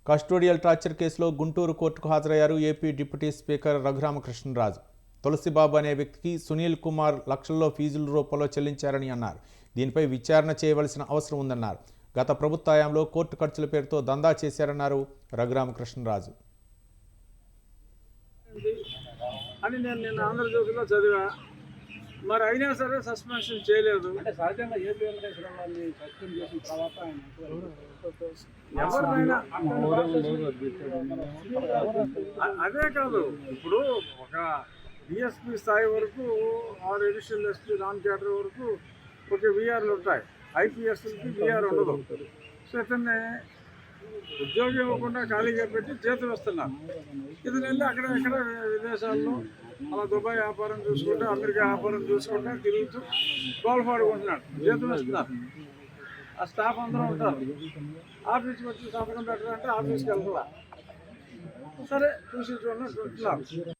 Custodial torture కేసులో గుంటూరు కోర్టుకు హాజరయ్యారు AP deputy speaker Raghuramakrishnaraju. Tulasibabu అనే వ్యక్తికి సునీల్ కుమార్ లక్షల్లో ఫీజుల రూపంలో చెల్లించారని అన్నారు. దీనిపై విచారణ చేయవలసిన అవసరం ఉందన్నారు. గత ప్రభుత్వ హయాంలో కోర్టు ఖర్చుల పేరుతో దందా చేశారన్నారు రఘురామకృష్ణరాజు. అని నేను నిన్న ఆంధ్రజ్యోతిలో చదివా. మరి అయినా సరే సస్పెన్షన్ చేయలేదు. ఎవరినైనా అదే కాదు, ఇప్పుడు ఒక డిఎస్పీ స్థాయి వరకు are additional SP non cadre వరకు ఒక విఆర్లు ఉంటాయి. ఐపీఎస్లకి విఆర్ ఉండదు. సో ఇతన్ని ఉద్యోగం ఇవ్వకుండా ఖాళీగా పెట్టి చేతులు వస్తున్నారు. ఇది వెళ్ళి అక్కడ ఇక్కడ విదేశాల్లో అలా దుబాయ్ వ్యాపారం చూసుకుంటూ అమెరికా వ్యాపారం చూసుకుంటూ తిరుగుతూ గోల్ఫాడుకుంటున్నాడు. చేతులు వస్తున్నారు. ఆ స్టాఫ్ అందరూ ఉంటారు. ఆఫీస్కి వచ్చి సంతకం పెట్టాలంటే ఆఫీస్కి వెళ్తున్నా. సరే చూసి చూడండి.